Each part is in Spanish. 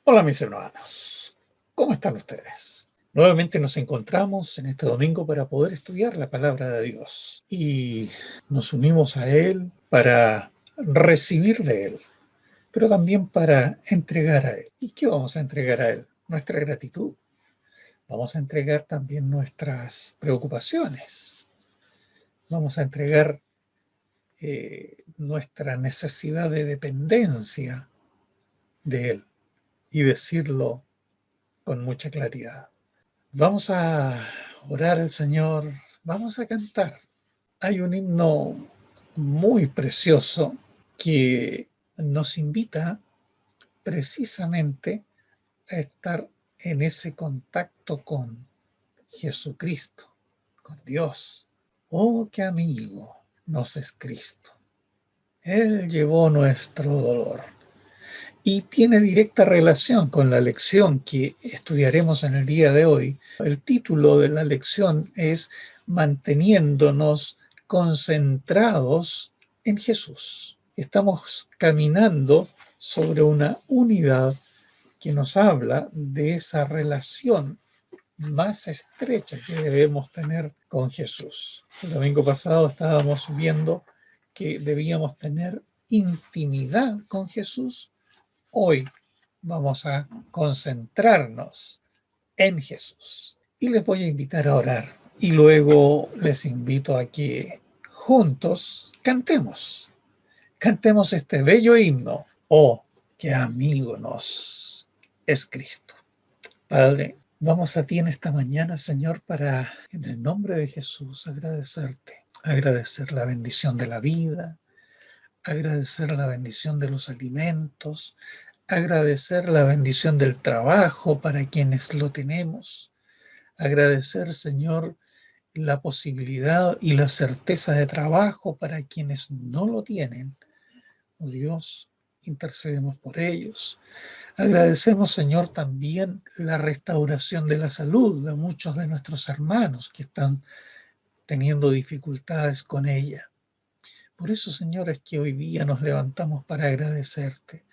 Hola mis hermanos, ¿cómo están ustedes? Nuevamente nos encontramos en este domingo para poder estudiar la palabra de Dios y nos unimos a Él para recibir de Él, pero también para entregar a Él. ¿Y qué vamos a entregar a Él? Nuestra gratitud. Vamos a entregar también nuestras preocupaciones. Vamos a entregar nuestra necesidad de dependencia de Él y decirlo con mucha claridad. Vamos a orar al Señor, vamos a cantar. Hay un himno muy precioso que nos invita precisamente a estar en ese contacto con Jesucristo, con Dios. Oh, qué amigo nos es Cristo. Él llevó nuestro dolor. Y tiene directa relación con la lección que estudiaremos en el día de hoy. El título de la lección es Manteniéndonos concentrados en Jesús. Estamos caminando sobre una unidad que nos habla de esa relación más estrecha que debemos tener con Jesús. El domingo pasado estábamos viendo que debíamos tener intimidad con Jesús. Hoy vamos a concentrarnos en Jesús y les voy a invitar a orar y luego les invito a que juntos cantemos este bello himno. Oh, qué amigo nos es Cristo. Padre, vamos a ti en esta mañana, Señor, para en el nombre de Jesús agradecerte, agradecer la bendición de la vida, agradecer la bendición de los alimentos, agradecer la bendición del trabajo para quienes lo tenemos, agradecer, Señor, la posibilidad y la certeza de trabajo para quienes no lo tienen. Oh Dios, intercedemos por ellos. Agradecemos, Señor, también la restauración de la salud de muchos de nuestros hermanos que están teniendo dificultades con ella. Por eso, Señor, es que hoy día nos levantamos para agradecerte.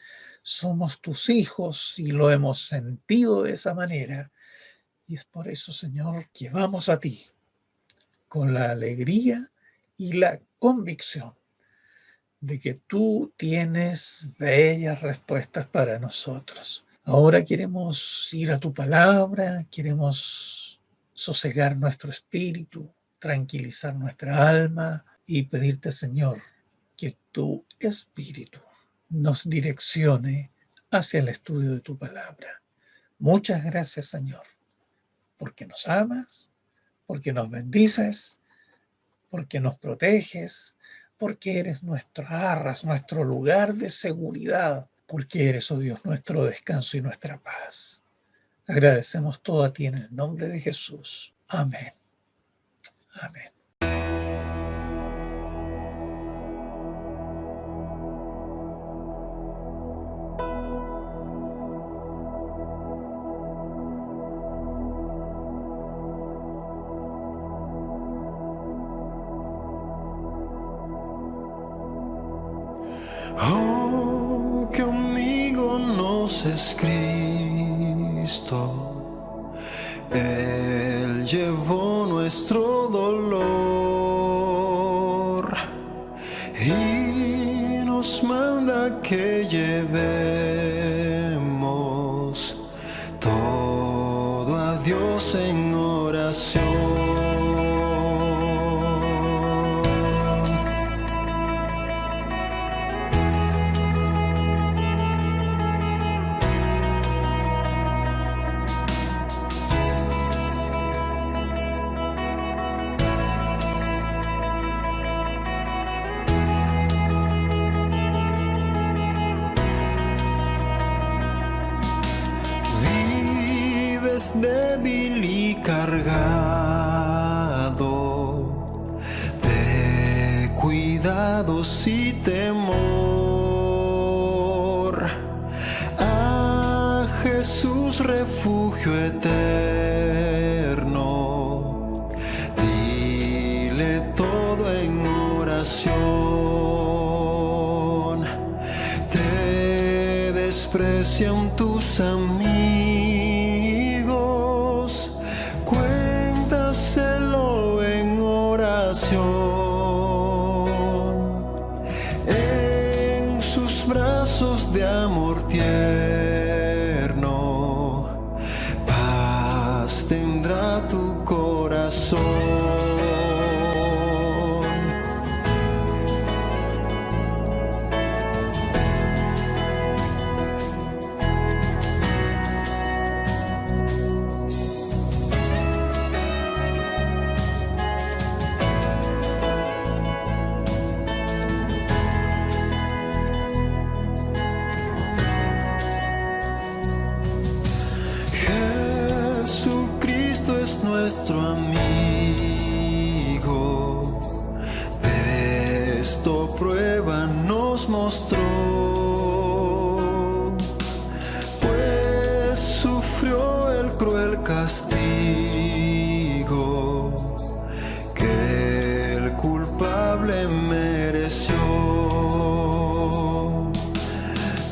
Somos tus hijos y lo hemos sentido de esa manera. Y es por eso, Señor, que vamos a ti con la alegría y la convicción de que tú tienes bellas respuestas para nosotros. Ahora queremos ir a tu palabra, queremos sosegar nuestro espíritu, tranquilizar nuestra alma y pedirte, Señor, que tu espíritu nos direccione hacia el estudio de tu palabra. Muchas gracias, Señor, porque nos amas, porque nos bendices, porque nos proteges, porque eres nuestra arras, nuestro lugar de seguridad, porque eres, oh Dios, nuestro descanso y nuestra paz. Agradecemos todo a ti en el nombre de Jesús. Amén. Amén. Oh, qué amigo nos es Cristo. Él llevó nuestro dolor y nos manda que llevemos todo a Dios en oración. Débil y cargado de cuidados y temor, a Jesús refugio eterno, dile todo en oración. Te desprecian tus amigos, cuéntaselo en oración. En sus brazos de amor tierno, paz tendrá tu corazón. Jesucristo es nuestro amigo, de esto prueba nos mostró, pues sufrió el cruel castigo que el culpable mereció.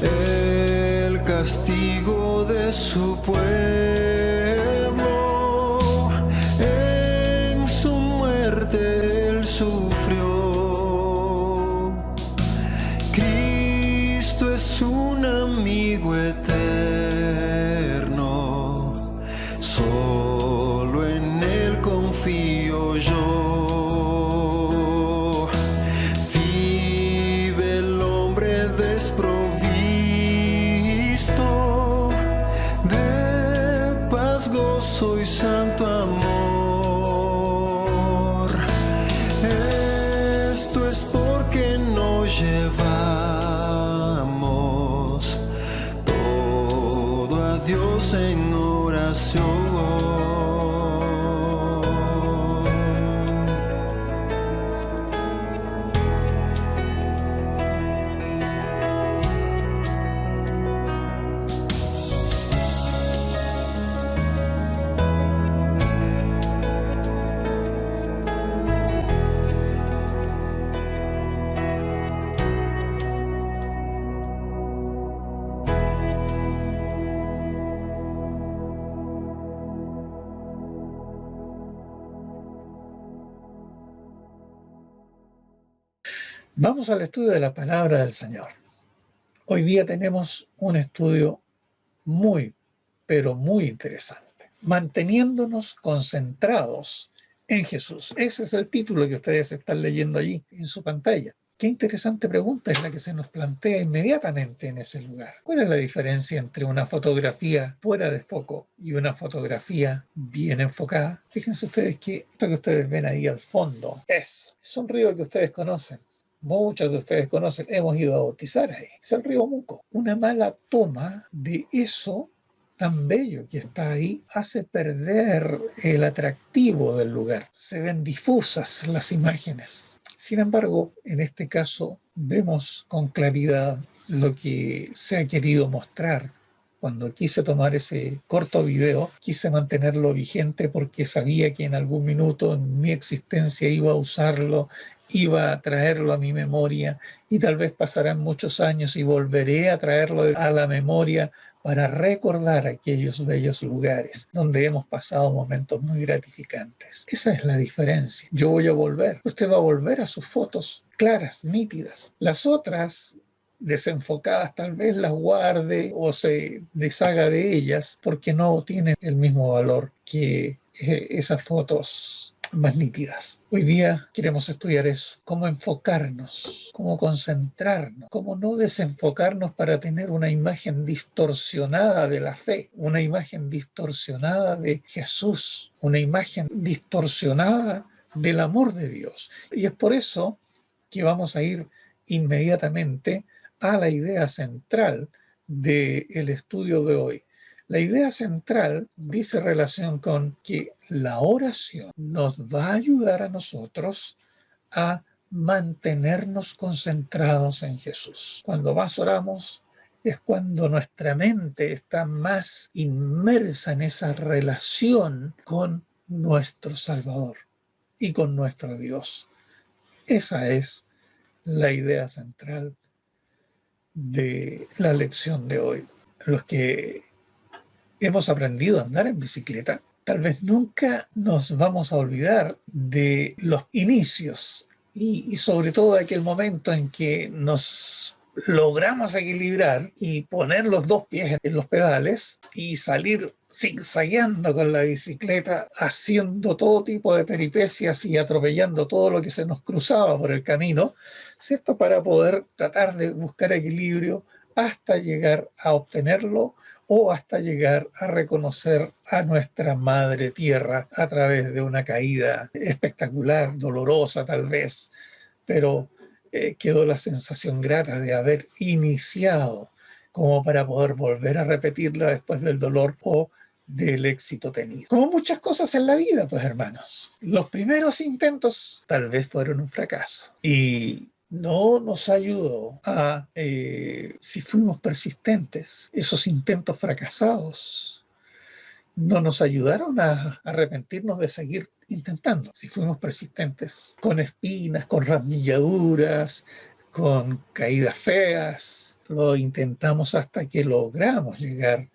El castigo de su pueblo en su muerte él sufrió. Cristo es un amigo eterno, solo en él confío yo. Vive el hombre desprovisto de paz, gozo y santo amor. Esto es porque nos llevamos todo a Dios en oración. Vamos al estudio de la palabra del Señor. Hoy día tenemos un estudio muy, pero muy interesante. Manteniéndonos concentrados en Jesús. Ese es el título que ustedes están leyendo allí en su pantalla. Qué interesante pregunta es la que se nos plantea inmediatamente en ese lugar. ¿Cuál es la diferencia entre una fotografía fuera de foco y una fotografía bien enfocada? Fíjense ustedes que esto que ustedes ven ahí al fondo es un río que ustedes conocen. Muchos de ustedes conocen, hemos ido a bautizar ahí. Es el río Muco. Una mala toma de eso tan bello que está ahí hace perder el atractivo del lugar. Se ven difusas las imágenes. Sin embargo, en este caso vemos con claridad lo que se ha querido mostrar. Cuando quise tomar ese corto video, quise mantenerlo vigente porque sabía que en algún minuto en mi existencia iba a usarlo, iba a traerlo a mi memoria y tal vez pasarán muchos años y volveré a traerlo a la memoria para recordar aquellos bellos lugares donde hemos pasado momentos muy gratificantes. Esa es la diferencia. Yo voy a volver. Usted va a volver a sus fotos claras, nítidas. Las otras desenfocadas tal vez las guarde o se deshaga de ellas porque no tienen el mismo valor que esas fotos más nítidas. Hoy día queremos estudiar eso, cómo enfocarnos, cómo concentrarnos, cómo no desenfocarnos para tener una imagen distorsionada de la fe, una imagen distorsionada de Jesús, una imagen distorsionada del amor de Dios. Y es por eso que vamos a ir inmediatamente a la idea central del estudio de hoy. La idea central dice relación con que la oración nos va a ayudar a nosotros a mantenernos concentrados en Jesús. Cuando más oramos es cuando nuestra mente está más inmersa en esa relación con nuestro Salvador y con nuestro Dios. Esa es la idea central de la lección de hoy. Los que hemos aprendido a andar en bicicleta, tal vez nunca nos vamos a olvidar de los inicios y sobre todo de aquel momento en que nos logramos equilibrar y poner los dos pies en los pedales y salir zigzagueando con la bicicleta, haciendo todo tipo de peripecias y atropellando todo lo que se nos cruzaba por el camino, ¿cierto? Para poder tratar de buscar equilibrio hasta llegar a obtenerlo o hasta llegar a reconocer a nuestra madre tierra a través de una caída espectacular, dolorosa tal vez, pero quedó la sensación grata de haber iniciado como para poder volver a repetirla después del dolor o del éxito tenido. Como muchas cosas en la vida, pues hermanos, los primeros intentos tal vez fueron un fracaso y no nos ayudó a, si fuimos persistentes, esos intentos fracasados no nos ayudaron a arrepentirnos de seguir intentando. Si fuimos persistentes, con espinas, con ramilladuras, con caídas feas, lo intentamos hasta que logramos llegar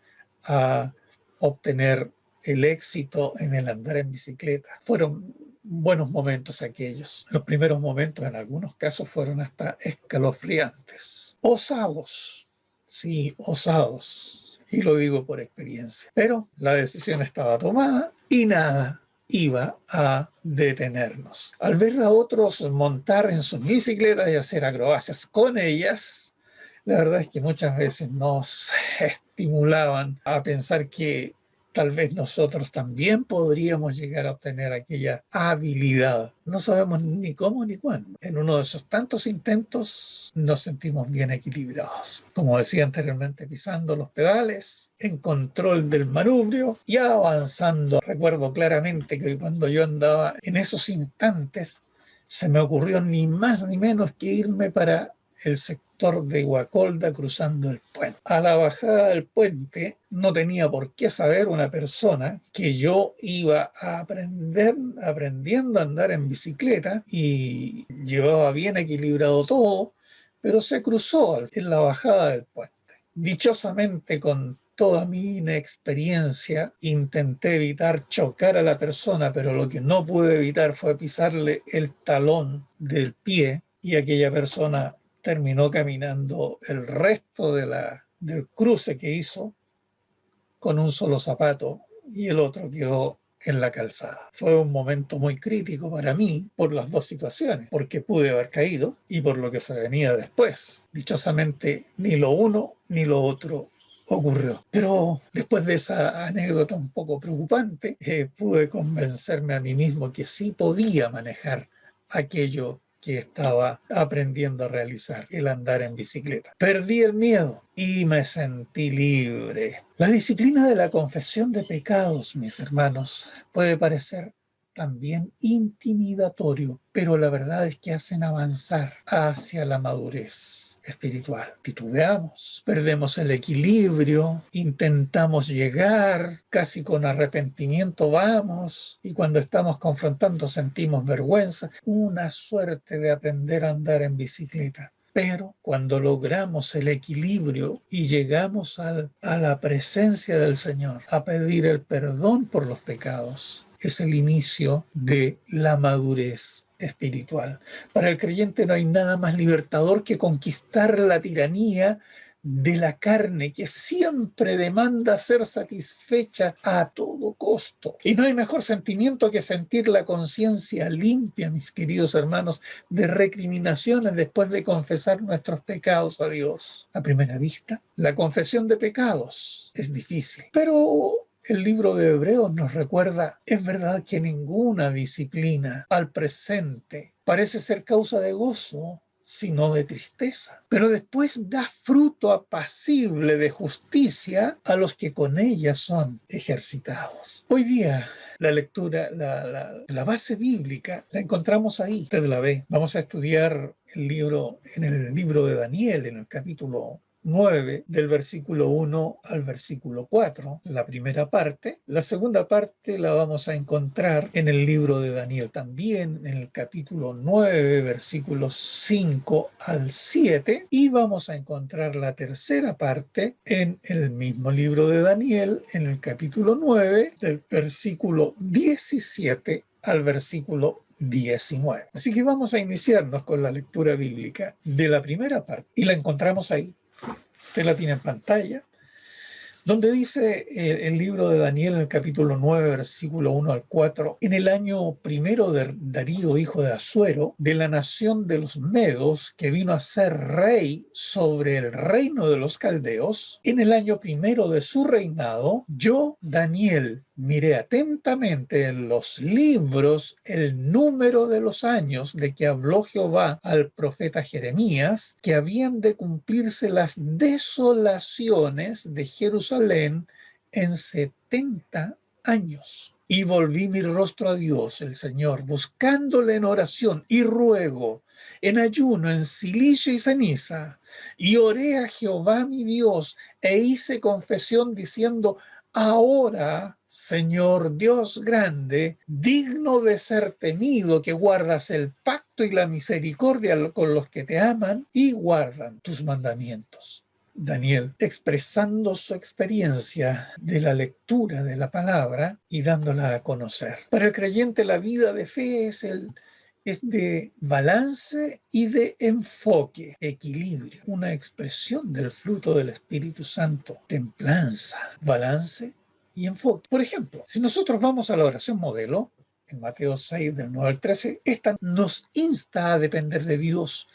a obtener el éxito en el andar en bicicleta. Fueron buenos momentos aquellos. Los primeros momentos en algunos casos fueron hasta escalofriantes. Osados, sí, osados. Y lo digo por experiencia. Pero la decisión estaba tomada y nada iba a detenernos. Al ver a otros montar en sus bicicletas y hacer acrobacias con ellas, la verdad es que muchas veces nos estimulaban a pensar que tal vez nosotros también podríamos llegar a obtener aquella habilidad. No sabemos ni cómo ni cuándo. En uno de esos tantos intentos nos sentimos bien equilibrados. Como decía anteriormente, pisando los pedales, en control del manubrio y avanzando. Recuerdo claramente que cuando yo andaba en esos instantes, se me ocurrió ni más ni menos que irme para el sector de Guacolda cruzando el puente. A la bajada del puente no tenía por qué saber una persona que yo iba a aprendiendo a andar en bicicleta y llevaba bien equilibrado todo, pero se cruzó en la bajada del puente. Dichosamente, con toda mi inexperiencia, intenté evitar chocar a la persona, pero lo que no pude evitar fue pisarle el talón del pie y aquella persona terminó caminando el resto del cruce que hizo con un solo zapato y el otro quedó en la calzada. Fue un momento muy crítico para mí por las dos situaciones, porque pude haber caído y por lo que se venía después. Dichosamente, ni lo uno ni lo otro ocurrió. Pero después de esa anécdota un poco preocupante, pude convencerme a mí mismo que sí podía manejar aquello que estaba aprendiendo a realizar, el andar en bicicleta. Perdí el miedo y me sentí libre. La disciplina de la confesión de pecados, mis hermanos, puede parecer también intimidatorio, pero la verdad es que hacen avanzar hacia la madurez espiritual. Titubeamos, perdemos el equilibrio, intentamos llegar, casi con arrepentimiento vamos, y cuando estamos confrontando sentimos vergüenza, una suerte de aprender a andar en bicicleta. Pero cuando logramos el equilibrio y llegamos a la presencia del Señor, a pedir el perdón por los pecados, es el inicio de la madurez espiritual. Para el creyente no hay nada más libertador que conquistar la tiranía de la carne, que siempre demanda ser satisfecha a todo costo. Y no hay mejor sentimiento que sentir la conciencia limpia, mis queridos hermanos, de recriminaciones después de confesar nuestros pecados a Dios. A primera vista, la confesión de pecados es difícil, pero el libro de Hebreos nos recuerda, es verdad que ninguna disciplina al presente parece ser causa de gozo, sino de tristeza. Pero después da fruto apacible de justicia a los que con ella son ejercitados. Hoy día la lectura, la base bíblica, la encontramos ahí. Usted la ve. Vamos a estudiar en el libro de Daniel, en el capítulo 9, del versículo 1 al versículo 4, la primera parte. La segunda parte la vamos a encontrar en el libro de Daniel también, en el capítulo 9, versículos 5 al 7, y vamos a encontrar la tercera parte en el mismo libro de Daniel, en el capítulo 9, del versículo 17 al versículo 19. Así que vamos a iniciarnos con la lectura bíblica de la primera parte, y la encontramos ahí. Usted la tiene en pantalla, donde dice el libro de Daniel en el capítulo 9, versículo 1 al 4, en el año primero de Darío, hijo de Asuero, de la nación de los Medos, que vino a ser rey sobre el reino de los caldeos, en el año primero de su reinado, yo, Daniel, miré atentamente en los libros el número de los años de que habló Jehová al profeta Jeremías, que habían de cumplirse las desolaciones de Jerusalén en 70 años. Y volví mi rostro a Dios, el Señor, buscándole en oración y ruego, en ayuno, en cilicio y ceniza. Y oré a Jehová mi Dios e hice confesión diciendo: ahora, Señor Dios grande, digno de ser temido, que guardas el pacto y la misericordia con los que te aman y guardan tus mandamientos. Daniel, expresando su experiencia de la lectura de la palabra y dándola a conocer. Para el creyente, la vida de fe es de balance y de enfoque, equilibrio, una expresión del fruto del Espíritu Santo, templanza, balance y enfoque. Por ejemplo, si nosotros vamos a la oración modelo, en Mateo 6, del 9 al 13, esta nos insta a depender de Dios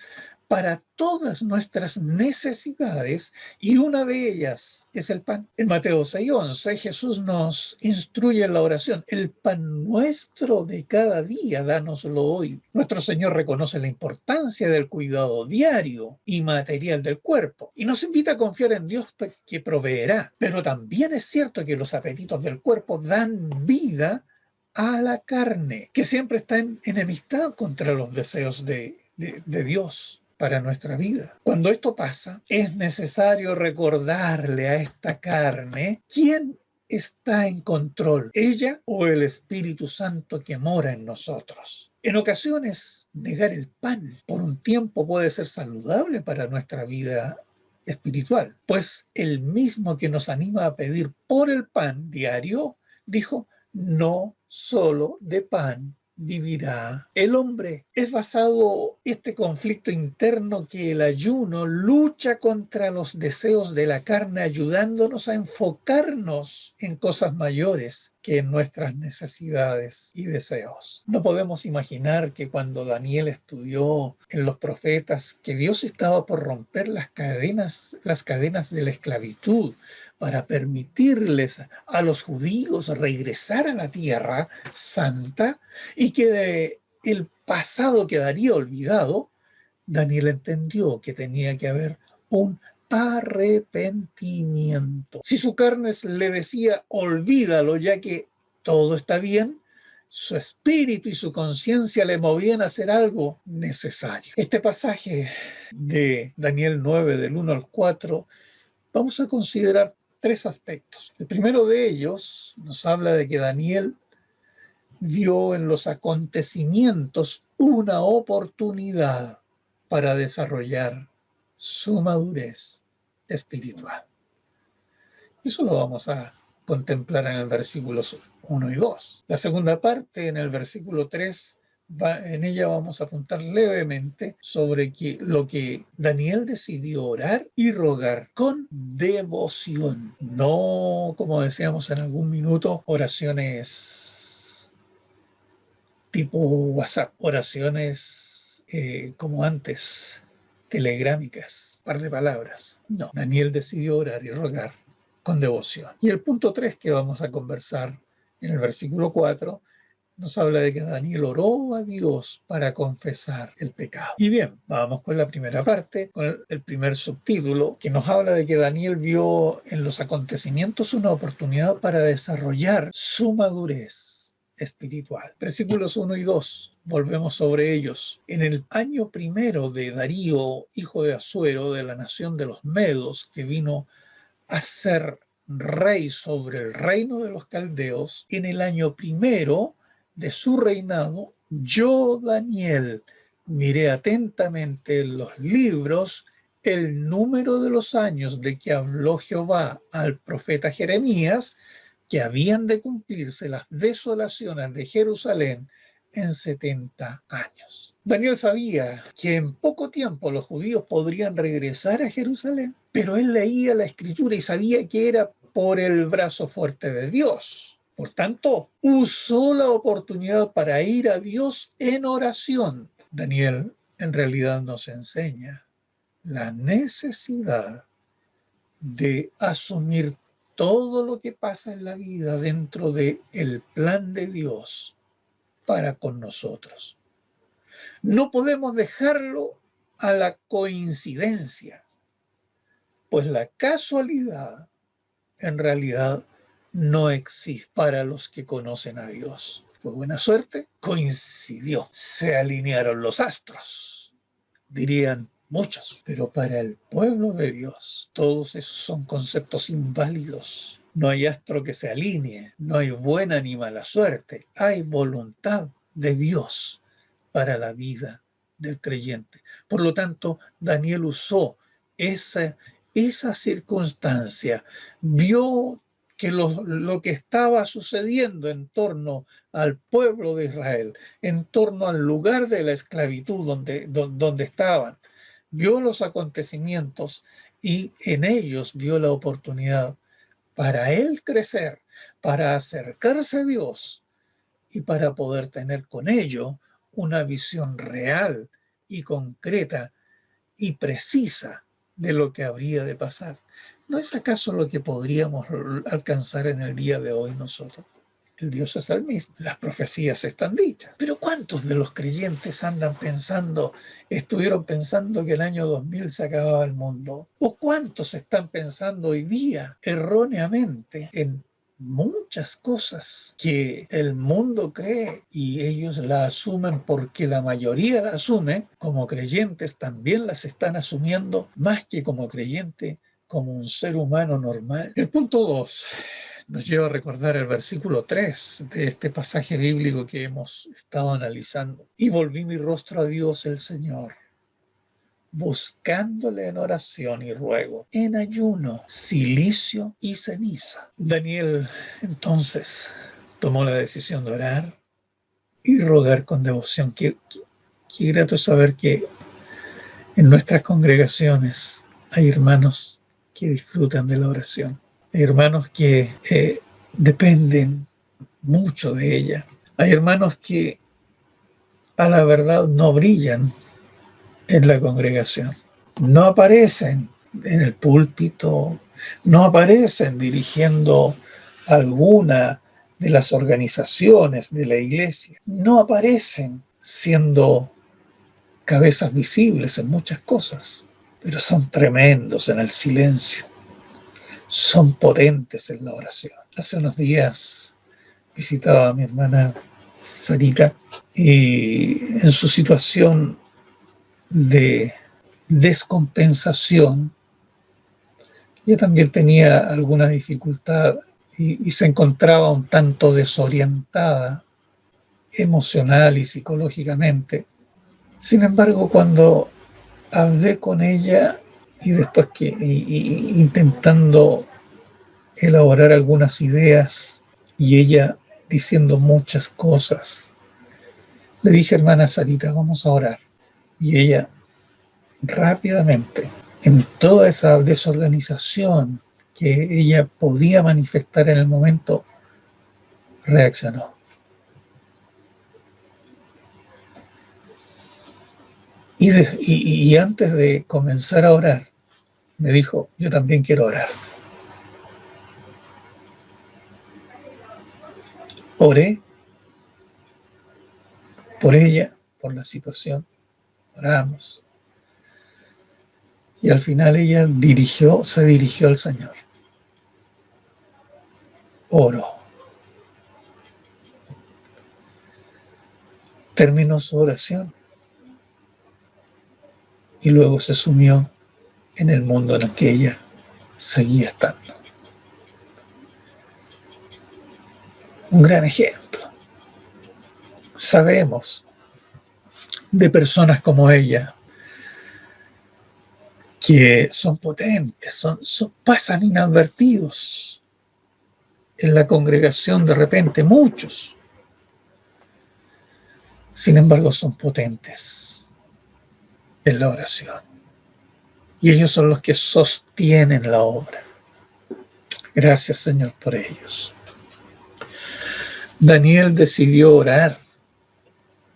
para todas nuestras necesidades, y una de ellas es el pan. En Mateo 6:11, Jesús nos instruye en la oración: el pan nuestro de cada día, dánoslo hoy. Nuestro Señor reconoce la importancia del cuidado diario y material del cuerpo, y nos invita a confiar en Dios que proveerá. Pero también es cierto que los apetitos del cuerpo dan vida a la carne, que siempre está en enemistad contra los deseos de Dios para nuestra vida. Cuando esto pasa, es necesario recordarle a esta carne quién está en control, ella o el Espíritu Santo que mora en nosotros. En ocasiones, negar el pan por un tiempo puede ser saludable para nuestra vida espiritual, pues el mismo que nos anima a pedir por el pan diario dijo: no solo de pan vivirá el hombre. Es basado este conflicto interno que el ayuno lucha contra los deseos de la carne, ayudándonos a enfocarnos en cosas mayores que en nuestras necesidades y deseos. No podemos imaginar que cuando Daniel estudió en los profetas que Dios estaba por romper las cadenas de la esclavitud para permitirles a los judíos regresar a la tierra santa, y que el pasado quedaría olvidado, Daniel entendió que tenía que haber un arrepentimiento. Si su carne le decía: olvídalo, ya que todo está bien, su espíritu y su conciencia le movían a hacer algo necesario. Este pasaje de Daniel 9, del 1 al 4, vamos a considerar tres aspectos. El primero de ellos nos habla de que Daniel vio en los acontecimientos una oportunidad para desarrollar su madurez espiritual. Eso lo vamos a contemplar en el versículos 1 y 2. La segunda parte, en el versículo 3, en ella vamos a apuntar levemente sobre lo que Daniel decidió orar y rogar con devoción. No, como decíamos en algún minuto, oraciones tipo WhatsApp, oraciones como antes, telegrámicas, par de palabras. No, Daniel decidió orar y rogar con devoción. Y el punto 3 que vamos a conversar en el versículo 4 nos habla de que Daniel oró a Dios para confesar el pecado. Y bien, vamos con la primera parte, con el primer subtítulo, que nos habla de que Daniel vio en los acontecimientos una oportunidad para desarrollar su madurez espiritual. Versículos 1 y 2, volvemos sobre ellos. En el año primero de Darío, hijo de Asuero, de la nación de los Medos, que vino a ser rey sobre el reino de los caldeos, en el año primero de su reinado, yo, Daniel, miré atentamente en los libros el número de los años de que habló Jehová al profeta Jeremías, que habían de cumplirse las desolaciones de Jerusalén en 70 años. Daniel sabía que en poco tiempo los judíos podrían regresar a Jerusalén, pero él leía la escritura y sabía que era por el brazo fuerte de Dios. Por tanto, usó la oportunidad para ir a Dios en oración. Daniel en realidad nos enseña la necesidad de asumir todo lo que pasa en la vida dentro del plan de Dios para con nosotros. No podemos dejarlo a la coincidencia, pues la casualidad en realidad no existe para los que conocen a Dios. Fue buena suerte, coincidió, se alinearon los astros, dirían muchos, pero para el pueblo de Dios todos esos son conceptos inválidos. No hay astro que se alinee, no hay buena ni mala suerte, hay voluntad de Dios para la vida del creyente. Por lo tanto, Daniel usó esa circunstancia, vio que lo que estaba sucediendo en torno al pueblo de Israel, en torno al lugar de la esclavitud donde estaban, vio los acontecimientos y en ellos vio la oportunidad para él crecer, para acercarse a Dios y para poder tener con ello una visión real y concreta y precisa de lo que habría de pasar. ¿No es acaso lo que podríamos alcanzar en el día de hoy nosotros? El Dios es el mismo, las profecías están dichas. Pero ¿cuántos de los creyentes estuvieron pensando que el año 2000 se acababa el mundo? ¿O cuántos están pensando hoy día erróneamente en muchas cosas que el mundo cree y ellos la asumen porque la mayoría la asume? Como creyentes también las están asumiendo, más que como creyente, como un ser humano normal. El punto 2 nos lleva a recordar el versículo 3 de este pasaje bíblico que hemos estado analizando. Y volví mi rostro a Dios el Señor, buscándole en oración y ruego, en ayuno, cilicio y ceniza. Daniel entonces tomó la decisión de orar y rogar con devoción. Qué grato saber que en nuestras congregaciones hay hermanos que disfrutan de la oración. Hay hermanos que dependen mucho de ella. Hay hermanos que a la verdad no brillan en la congregación. No aparecen en el púlpito, no aparecen dirigiendo alguna de las organizaciones de la iglesia. No aparecen siendo cabezas visibles en muchas cosas, pero son tremendos en el silencio. Son potentes en la oración. Hace unos días visitaba a mi hermana Sarita y en su situación de descompensación, ella también tenía alguna dificultad y se encontraba un tanto desorientada emocional y psicológicamente. Sin embargo, cuando hablé con ella y después intentando elaborar algunas ideas y ella diciendo muchas cosas, le dije, hermana Sarita, vamos a orar. Y ella rápidamente, en toda esa desorganización que ella podía manifestar en el momento, reaccionó. Y antes de comenzar a orar, me dijo, yo también quiero orar. Oré por ella, por la situación, oramos. Y al final ella se dirigió al Señor. Oró. terminó su oración y luego se sumió en el mundo en el que ella seguía estando. Un gran ejemplo. Sabemos de personas como ella que son potentes, pasan inadvertidos en la congregación de repente, muchos. Sin embargo, son potentes en la oración. Y ellos son los que sostienen la obra. Gracias, Señor, por ellos. Daniel decidió orar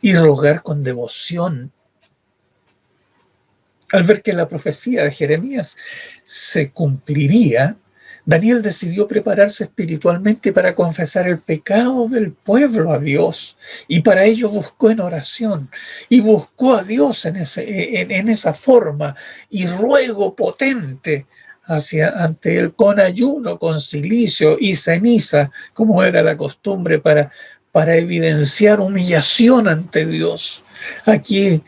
y rogar con devoción. Al ver que la profecía de Jeremías se cumpliría, Daniel decidió prepararse espiritualmente para confesar el pecado del pueblo a Dios, y para ello buscó en oración y buscó a Dios en esa forma y ruego potente ante él, con ayuno, con cilicio y ceniza, como era la costumbre, para evidenciar humillación ante Dios. Aquí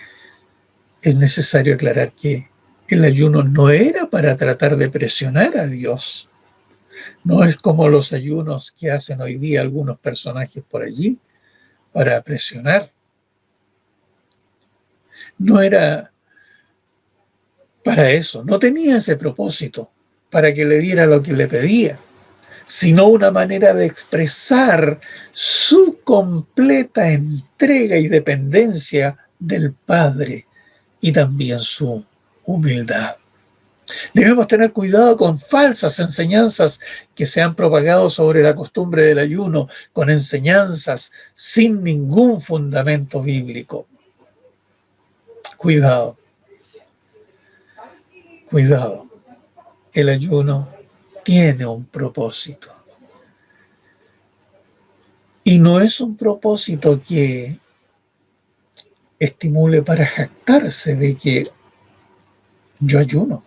es necesario aclarar que el ayuno no era para tratar de presionar a Dios. No es como los ayunos que hacen hoy día algunos personajes por allí para presionar. No era para eso, no tenía ese propósito, para que le diera lo que le pedía, sino una manera de expresar su completa entrega y dependencia del Padre y también su humildad. Debemos tener cuidado con falsas enseñanzas que se han propagado sobre la costumbre del ayuno, con enseñanzas sin ningún fundamento bíblico. Cuidado. Cuidado. El ayuno tiene un propósito. Y no es un propósito que estimule para jactarse de que yo ayuno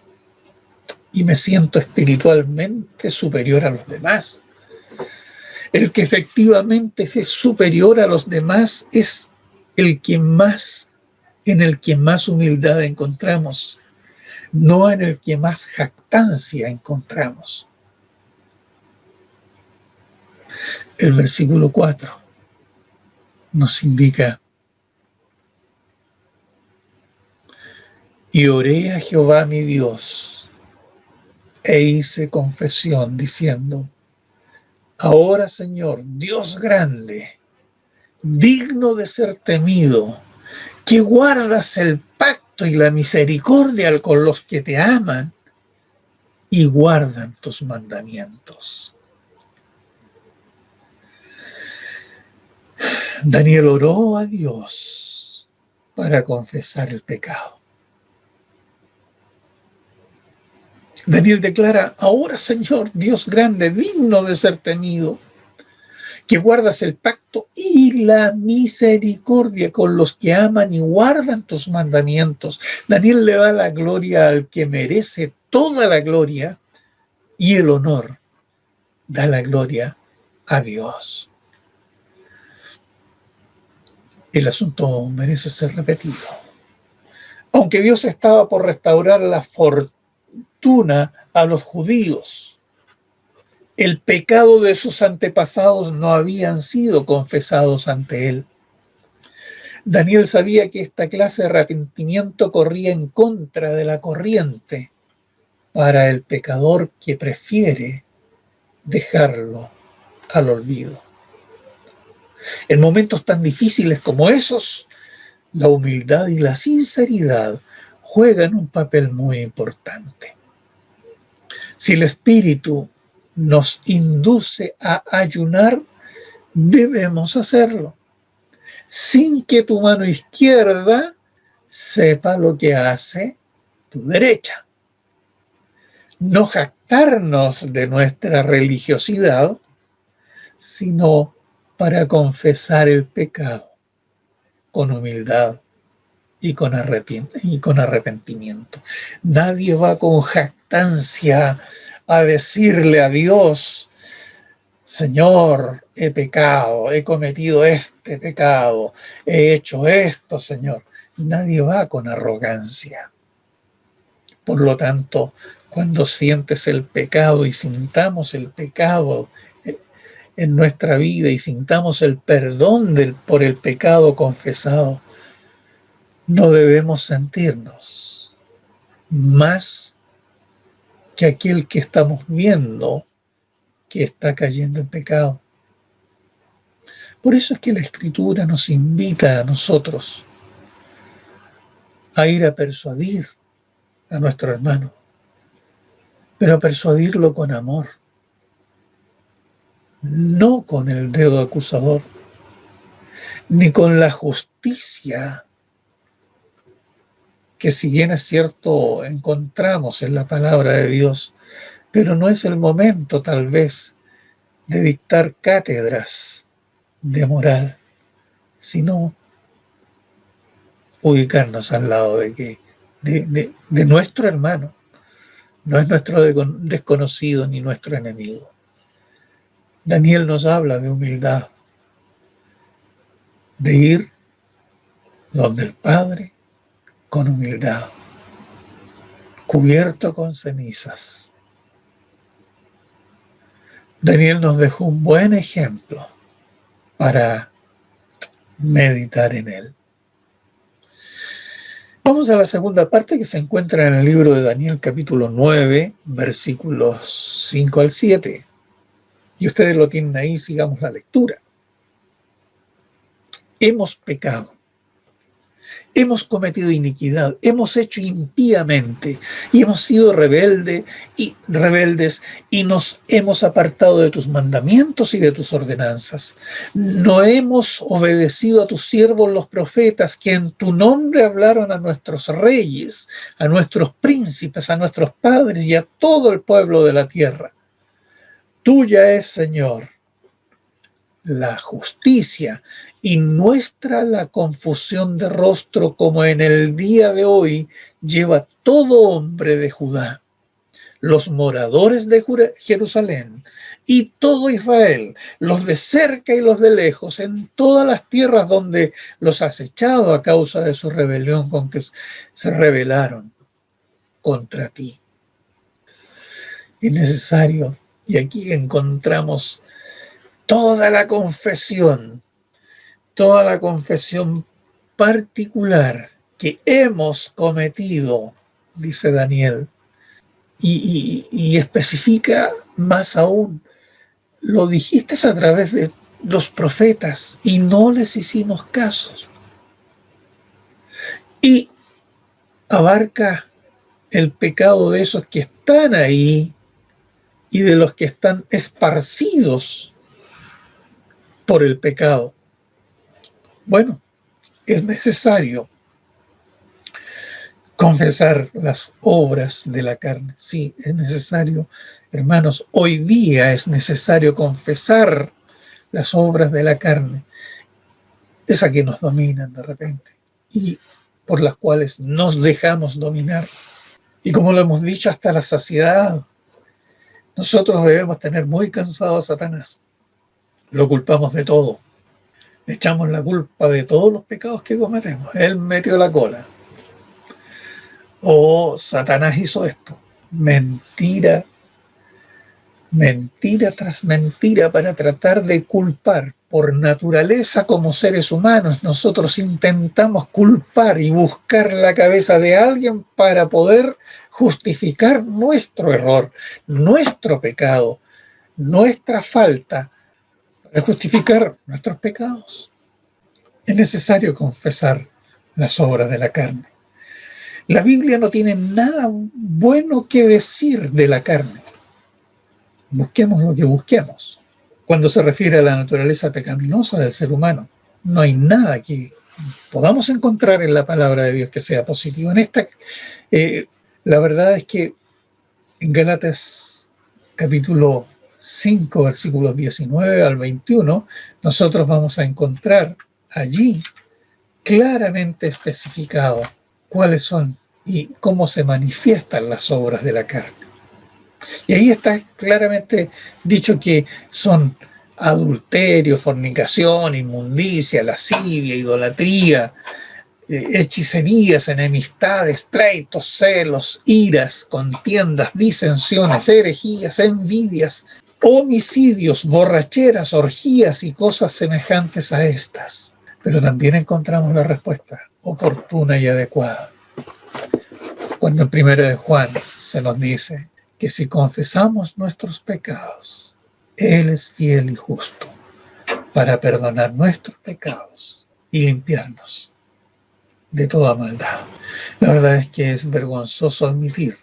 y me siento espiritualmente superior a los demás. El que efectivamente es superior a los demás es en el que más humildad encontramos, no en el que más jactancia encontramos. El versículo 4 nos indica: y oré a Jehová mi Dios, e hice confesión diciendo: ahora, Señor, Dios grande, digno de ser temido, que guardas el pacto y la misericordia con los que te aman y guardan tus mandamientos. Daniel oró a Dios para confesar el pecado. Daniel declara: ahora, Señor, Dios grande, digno de ser temido, que guardas el pacto y la misericordia con los que aman y guardan tus mandamientos. Daniel le da la gloria al que merece toda la gloria, y el honor da la gloria a Dios. El asunto merece ser repetido. Aunque Dios estaba por restaurar la fortuna a los judíos, el pecado de sus antepasados no habían sido confesados ante él. Daniel sabía que esta clase de arrepentimiento corría en contra de la corriente para el pecador que prefiere dejarlo al olvido. En momentos tan difíciles como esos, la humildad y la sinceridad juegan un papel muy importante. Si el Espíritu nos induce a ayunar, debemos hacerlo, sin que tu mano izquierda sepa lo que hace tu derecha. No jactarnos de nuestra religiosidad, sino para confesar el pecado con humildad y con arrepentimiento. Nadie va con jactancia a decirle a Dios: Señor, he pecado, he cometido este pecado, he hecho esto, Señor. Nadie va con arrogancia. Por lo tanto, cuando sientes el pecado y sintamos el pecado en nuestra vida y sintamos el perdón por el pecado confesado, no debemos sentirnos más que aquel que estamos viendo que está cayendo en pecado. Por eso es que la Escritura nos invita a nosotros a ir a persuadir a nuestro hermano, pero a persuadirlo con amor, no con el dedo acusador, ni con la justicia que, si bien es cierto, encontramos en la palabra de Dios, pero no es el momento tal vez de dictar cátedras de moral, sino ubicarnos al lado de nuestro hermano. No es nuestro desconocido ni nuestro enemigo. Daniel nos habla de humildad, de ir donde el Padre con humildad, cubierto con cenizas. Daniel nos dejó un buen ejemplo para meditar en él. Vamos a la segunda parte, que se encuentra en el libro de Daniel capítulo 9, versículos 5 al 7. Y ustedes lo tienen ahí, sigamos la lectura. Hemos pecado, hemos cometido iniquidad, hemos hecho impíamente y hemos sido rebeldes y nos hemos apartado de tus mandamientos y de tus ordenanzas. No hemos obedecido a tus siervos los profetas, que en tu nombre hablaron a nuestros reyes, a nuestros príncipes, a nuestros padres y a todo el pueblo de la tierra. Tuya es, Señor, la justicia, y nuestra la confusión de rostro, como en el día de hoy lleva todo hombre de Judá, los moradores de Jerusalén y todo Israel, los de cerca y los de lejos, en todas las tierras donde los has echado a causa de su rebelión con que se rebelaron contra ti. Es necesario, y aquí encontramos toda la confesión particular que hemos cometido, dice Daniel, y especifica más aún: lo dijiste a través de los profetas y no les hicimos caso. Y abarca el pecado de esos que están ahí y de los que están esparcidos por el pecado. Bueno, es necesario confesar las obras de la carne. Sí, es necesario, hermanos, hoy día es necesario confesar las obras de la carne, esas que nos dominan de repente y por las cuales nos dejamos dominar. Y como lo hemos dicho hasta la saciedad, nosotros debemos tener muy cansado a Satanás. Lo culpamos de todo. Le echamos la culpa de todos los pecados que cometemos. Él metió la cola. O Satanás hizo esto. Mentira, mentira tras mentira, para tratar de culpar. Por naturaleza, como seres humanos, nosotros intentamos culpar y buscar la cabeza de alguien para poder justificar nuestro error, nuestro pecado, nuestra falta, para justificar nuestros pecados. Es necesario confesar las obras de la carne. La Biblia no tiene nada bueno que decir de la carne. Busquemos lo que busquemos. Cuando se refiere a la naturaleza pecaminosa del ser humano, no hay nada que podamos encontrar en la palabra de Dios que sea positivo. La verdad es que en Gálatas capítulo 5, versículos 19 al 21, nosotros vamos a encontrar allí claramente especificado cuáles son y cómo se manifiestan las obras de la carne. Y ahí está claramente dicho que son adulterio, fornicación, inmundicia, lascivia, idolatría, hechicerías, enemistades, pleitos, celos, iras, contiendas, disensiones, herejías, envidias, homicidios, borracheras, orgías y cosas semejantes a estas. Pero también encontramos la respuesta oportuna y adecuada. Cuando en 1 de Juan se nos dice que si confesamos nuestros pecados, Él es fiel y justo para perdonar nuestros pecados y limpiarnos de toda maldad. La verdad es que es vergonzoso admitir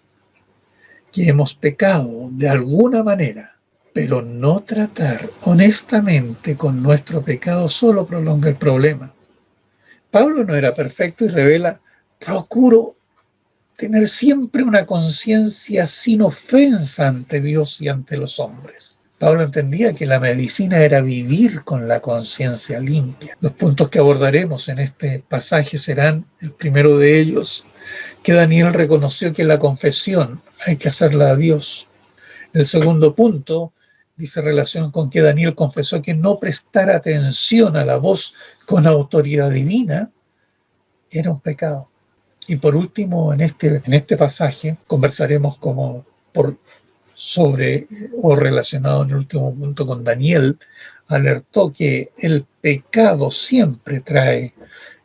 que hemos pecado de alguna manera, pero no tratar honestamente con nuestro pecado solo prolonga el problema. Pablo no era perfecto y revela: procuro tener siempre una conciencia sin ofensa ante Dios y ante los hombres. Pablo entendía que la medicina era vivir con la conciencia limpia. Los puntos que abordaremos en este pasaje serán: el primero de ellos, que Daniel reconoció que la confesión hay que hacerla a Dios. El segundo punto dice relación con que Daniel confesó que no prestar atención a la voz con autoridad divina era un pecado. Y por último, en este pasaje conversaremos sobre o relacionado en el último punto con Daniel, alertó que el pecado siempre trae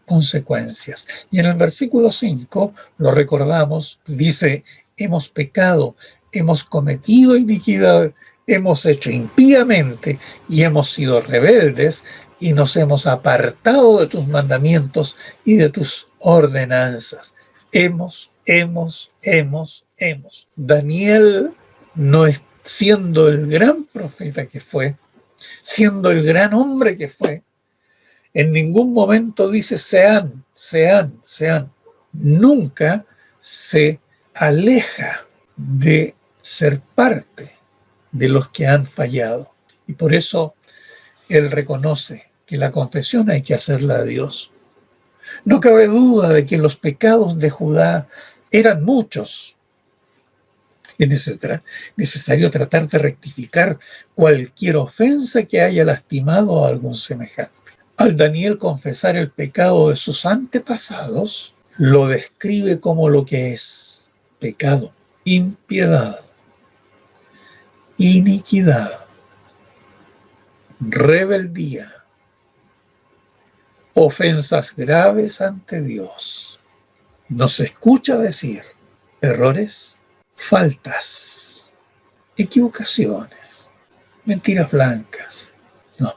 consecuencias. Y en el versículo 5, lo recordamos, dice: hemos pecado, hemos cometido iniquidad, hemos hecho impíamente y hemos sido rebeldes y nos hemos apartado de tus mandamientos y de tus ordenanzas. Hemos. Daniel, no es, siendo el gran profeta que fue, siendo el gran hombre que fue, en ningún momento dice sean. Nunca se aleja de ser parte de los que han fallado. Y por eso él reconoce que la confesión hay que hacerla a Dios. No cabe duda de que los pecados de Judá eran muchos. Es necesario tratar de rectificar cualquier ofensa que haya lastimado a algún semejante. Al Daniel confesar el pecado de sus antepasados, lo describe como lo que es: pecado, impiedad, iniquidad, rebeldía, ofensas graves ante Dios. Nos escucha decir errores, faltas, equivocaciones, mentiras blancas. No,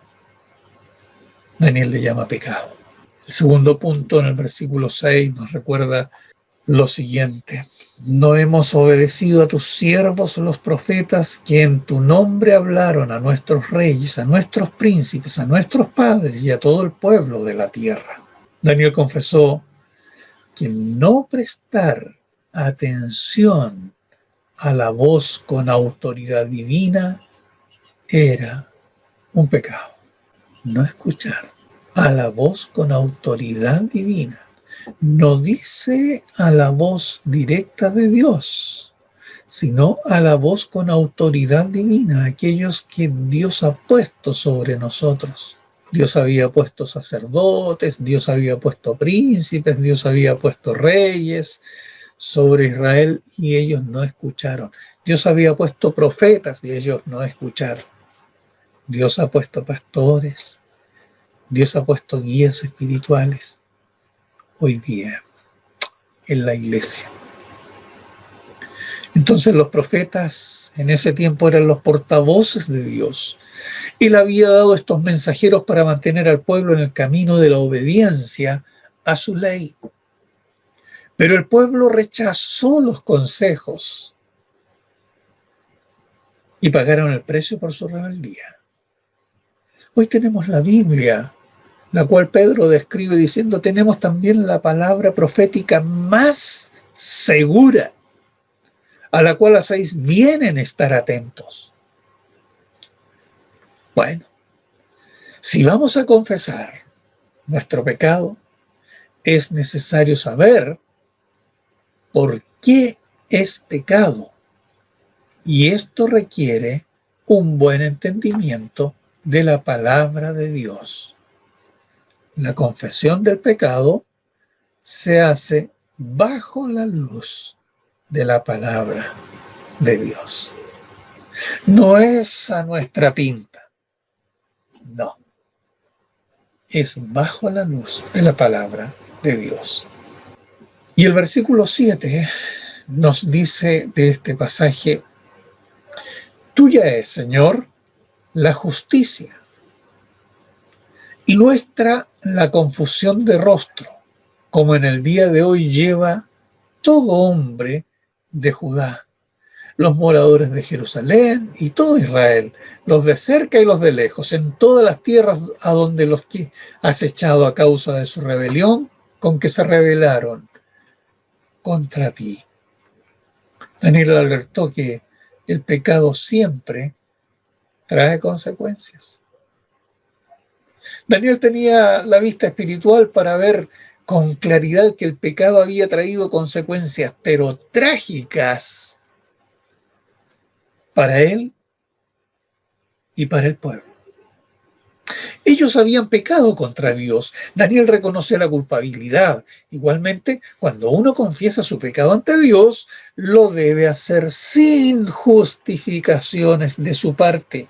Daniel le llama pecado. El segundo punto, en el versículo 6, nos recuerda lo siguiente: no hemos obedecido a tus siervos los profetas, que en tu nombre hablaron a nuestros reyes, a nuestros príncipes, a nuestros padres y a todo el pueblo de la tierra. Daniel confesó que no prestar atención a la voz con autoridad divina era un pecado. No escuchar a la voz con autoridad divina. No dice a la voz directa de Dios, sino a la voz con autoridad divina, aquellos que Dios ha puesto sobre nosotros. Dios había puesto sacerdotes, Dios había puesto príncipes, Dios había puesto reyes sobre Israel y ellos no escucharon. Dios había puesto profetas y ellos no escucharon. Dios ha puesto pastores, Dios ha puesto guías espirituales hoy día en la iglesia. Entonces los profetas en ese tiempo eran los portavoces de Dios. Él había dado estos mensajeros para mantener al pueblo en el camino de la obediencia a su ley. Pero el pueblo rechazó los consejos y pagaron el precio por su rebeldía. Hoy tenemos la Biblia, la cual Pedro describe diciendo: tenemos también la palabra profética más segura, a la cual hacéis bien en estar atentos. Bueno, si vamos a confesar nuestro pecado, es necesario saber por qué es pecado Y esto requiere un buen entendimiento de la palabra de Dios. La confesión del pecado se hace bajo la luz de la palabra de Dios. No es a nuestra pinta, no. Es bajo la luz de la palabra de Dios. Y el versículo 7 nos dice de este pasaje: tuya es, Señor, la justicia, y nuestra la confusión de rostro, como en el día de hoy lleva todo hombre de Judá, los moradores de Jerusalén y todo Israel, los de cerca y los de lejos, en todas las tierras a donde los que has echado a causa de su rebelión, con que se rebelaron contra ti. Daniel alertó que el pecado siempre trae consecuencias. Daniel tenía la vista espiritual para ver con claridad que el pecado había traído consecuencias, pero trágicas para él y para el pueblo. Ellos habían pecado contra Dios. Daniel reconoció la culpabilidad. Igualmente, cuando uno confiesa su pecado ante Dios, lo debe hacer sin justificaciones de su parte.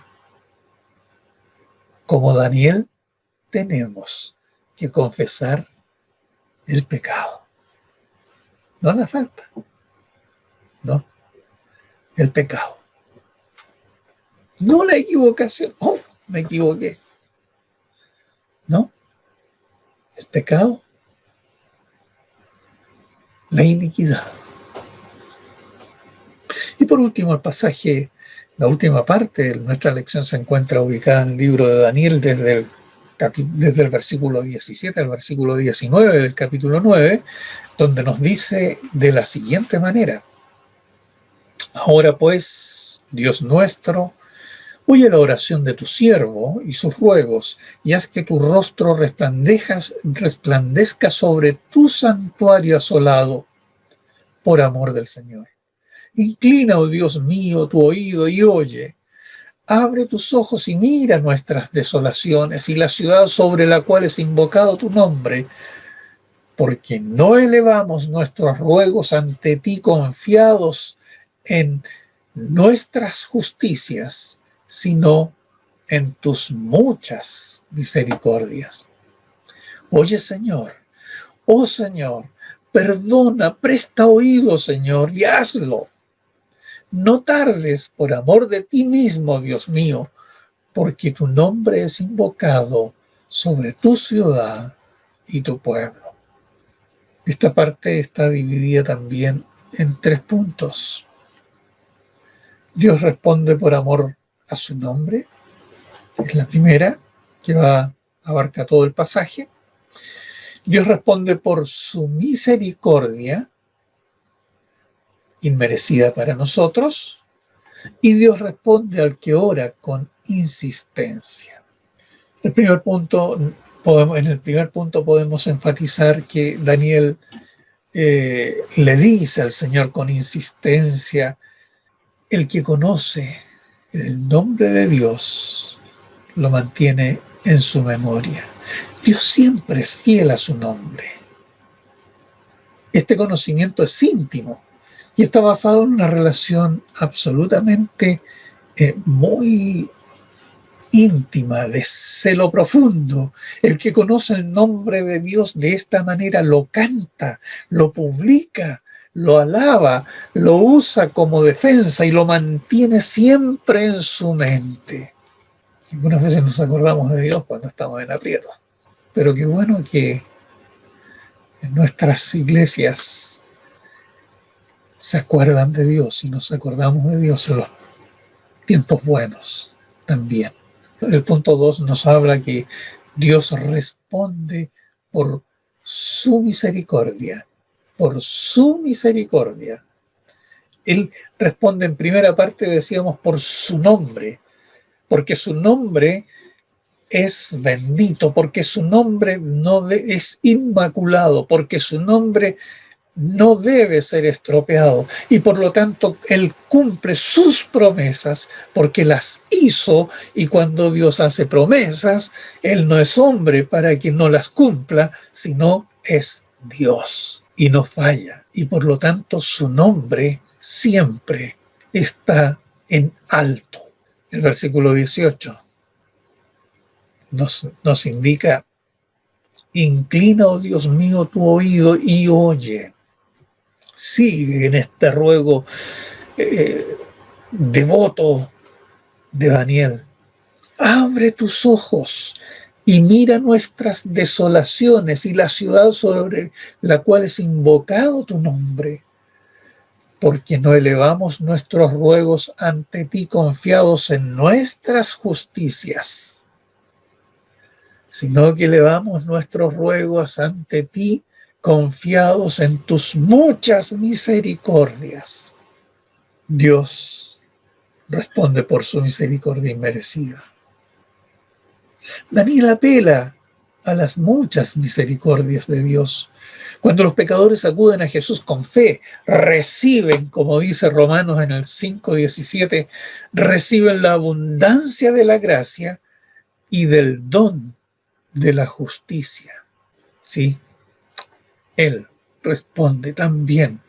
Como Daniel, tenemos que confesar el pecado. No la falta, no, el pecado. No la equivocación. Oh, me equivoqué. No, el pecado, la iniquidad. Y por último, el pasaje, la última parte de nuestra lección se encuentra ubicada en el libro de Daniel desde el versículo 17 al versículo 19 del capítulo 9, donde nos dice de la siguiente manera: ahora pues, Dios nuestro, oye la oración de tu siervo y sus ruegos, y haz que tu rostro resplandezca sobre tu santuario asolado, por amor del Señor. Inclina, oh Dios mío, tu oído y oye. Abre tus ojos y mira nuestras desolaciones y la ciudad sobre la cual es invocado tu nombre, porque no elevamos nuestros ruegos ante ti confiados en nuestras justicias, sino en tus muchas misericordias. Oye, Señor, oh Señor, perdona, presta oído, Señor, y hazlo. No tardes por amor de ti mismo, Dios mío, porque tu nombre es invocado sobre tu ciudad y tu pueblo. Esta parte está dividida también en 3 puntos. Dios responde por amor a su nombre, es la primera, que abarca todo el pasaje. Dios responde por su misericordia, inmerecida para nosotros, y Dios responde al que ora con insistencia. En el primer punto podemos enfatizar que Daniel le dice al Señor con insistencia: el que conoce el nombre de Dios lo mantiene en su memoria. Dios siempre es fiel a su nombre. Este conocimiento es íntimo y está basado en una relación absolutamente muy íntima, de celo profundo. El que conoce el nombre de Dios de esta manera lo canta, lo publica, lo alaba, lo usa como defensa y lo mantiene siempre en su mente. Algunas veces nos acordamos de Dios cuando estamos en aprietos, pero qué bueno que en nuestras iglesias se acuerdan de Dios y nos acordamos de Dios en los tiempos buenos también. El punto 2 nos habla que Dios responde por su misericordia, por su misericordia. Él responde en primera parte, decíamos, por su nombre, porque su nombre es bendito, porque su nombre no es inmaculado, porque su nombre no debe ser estropeado y por lo tanto Él cumple sus promesas porque las hizo, y cuando Dios hace promesas, Él no es hombre para que no las cumpla, sino es Dios y no falla, y por lo tanto su nombre siempre está en alto. El versículo 18 nos indica: inclina, oh Dios mío, tu oído y oye. Sigue en este ruego devoto de Daniel. Abre tus ojos y mira nuestras desolaciones y la ciudad sobre la cual es invocado tu nombre, porque no elevamos nuestros ruegos ante ti confiados en nuestras justicias, sino que elevamos nuestros ruegos ante ti confiados en tus muchas misericordias. Dios responde por su misericordia inmerecida. Daniel apela a las muchas misericordias de Dios. Cuando los pecadores acuden a Jesús con fe, reciben, como dice Romanos en el 5:17, reciben la abundancia de la gracia y del don de la justicia. Sí, Él responde también,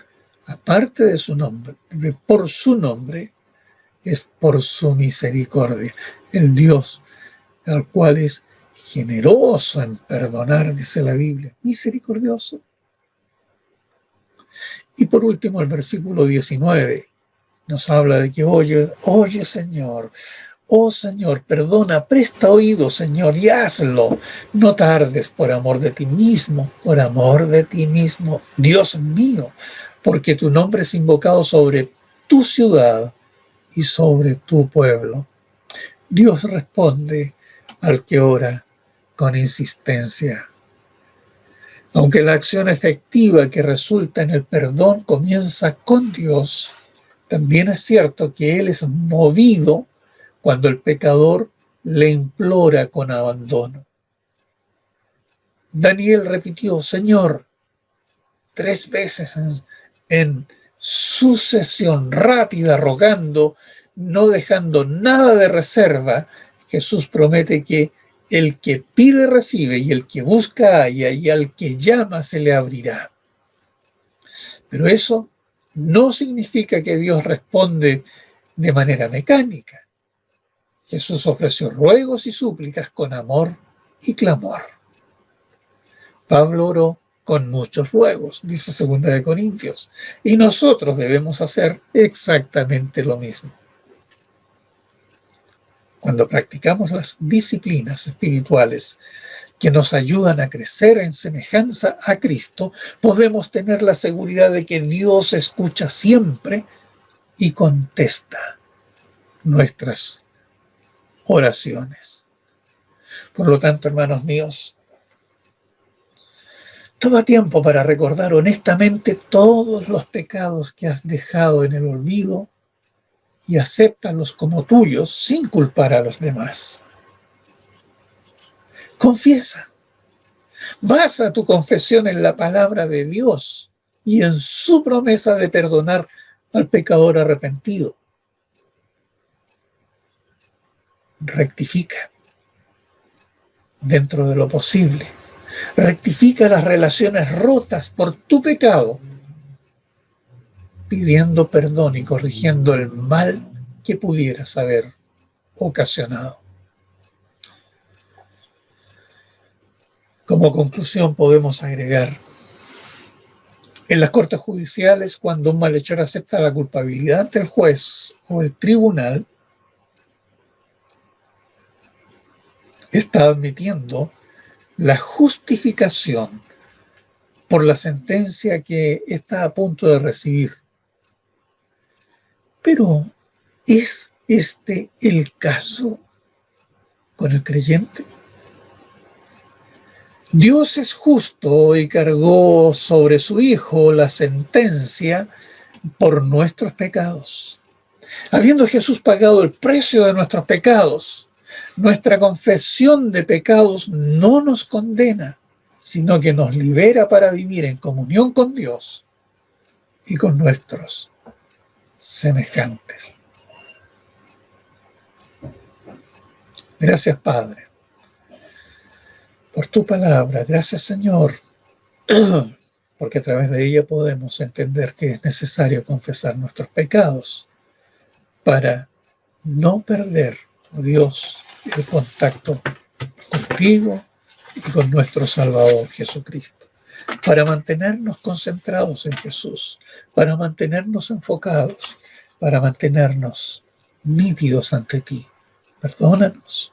aparte de su nombre, por su nombre, es por su misericordia. El Dios al cual es generoso en perdonar, dice la Biblia, misericordioso. Y por último, el versículo 19 nos habla de que oye Señor, oh Señor, perdona, presta oído, Señor, y hazlo. No tardes, por amor de ti mismo, Dios mío, porque tu nombre es invocado sobre tu ciudad y sobre tu pueblo. Dios responde al que ora con insistencia. Aunque la acción efectiva que resulta en el perdón comienza con Dios, también es cierto que Él es movido cuando el pecador le implora con abandono. Daniel repitió, Señor, 3 veces en sucesión rápida, rogando, no dejando nada de reserva. Jesús promete que el que pide recibe, y el que busca halla, y al que llama se le abrirá. Pero eso no significa que Dios responde de manera mecánica. Jesús ofreció ruegos y súplicas con amor y clamor. Pablo oró con muchos ruegos, dice 2 Corintios, y nosotros debemos hacer exactamente lo mismo. Cuando practicamos las disciplinas espirituales que nos ayudan a crecer en semejanza a Cristo, podemos tener la seguridad de que Dios escucha siempre y contesta nuestras oraciones. Por lo tanto, hermanos míos, toma tiempo para recordar honestamente todos los pecados que has dejado en el olvido y acéptalos como tuyos sin culpar a los demás. Confiesa. Basa tu confesión en la palabra de Dios y en su promesa de perdonar al pecador arrepentido. Rectifica dentro de lo posible. Rectifica las relaciones rotas por tu pecado, pidiendo perdón y corrigiendo el mal que pudieras haber ocasionado. Como conclusión podemos agregar, en las cortes judiciales, cuando un malhechor acepta la culpabilidad ante el juez o el tribunal, está admitiendo la justificación por la sentencia que está a punto de recibir. Pero, ¿es este el caso con el creyente? Dios es justo y cargó sobre su Hijo la sentencia por nuestros pecados. Habiendo Jesús pagado el precio de nuestros pecados, nuestra confesión de pecados no nos condena, sino que nos libera para vivir en comunión con Dios y con nuestros semejantes. Gracias, Padre, por tu palabra. Gracias, Señor, porque a través de ella podemos entender que es necesario confesar nuestros pecados para no perder, oh Dios, el contacto contigo y con nuestro Salvador Jesucristo, para mantenernos concentrados en Jesús, para mantenernos enfocados, para mantenernos nítidos ante ti. Perdónanos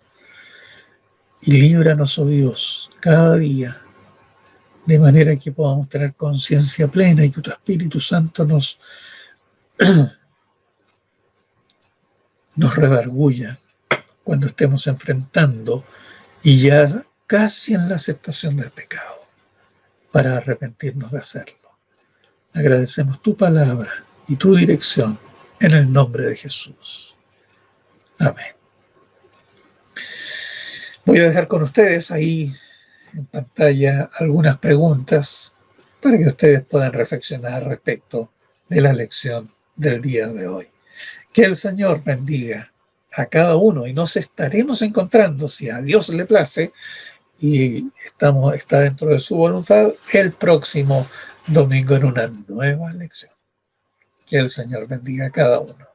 y líbranos, oh Dios, cada día, de manera que podamos tener conciencia plena y que tu Espíritu Santo nos redarguya cuando estemos enfrentando y ya casi en la aceptación del pecado, para arrepentirnos de hacerlo. Agradecemos tu palabra y tu dirección en el nombre de Jesús. Amén. Voy a dejar con ustedes ahí en pantalla algunas preguntas para que ustedes puedan reflexionar respecto de la lección del día de hoy. Que el Señor bendiga a cada uno y nos estaremos encontrando, si a Dios le place y está dentro de su voluntad, el próximo domingo en una nueva lección. Que el Señor bendiga a cada uno.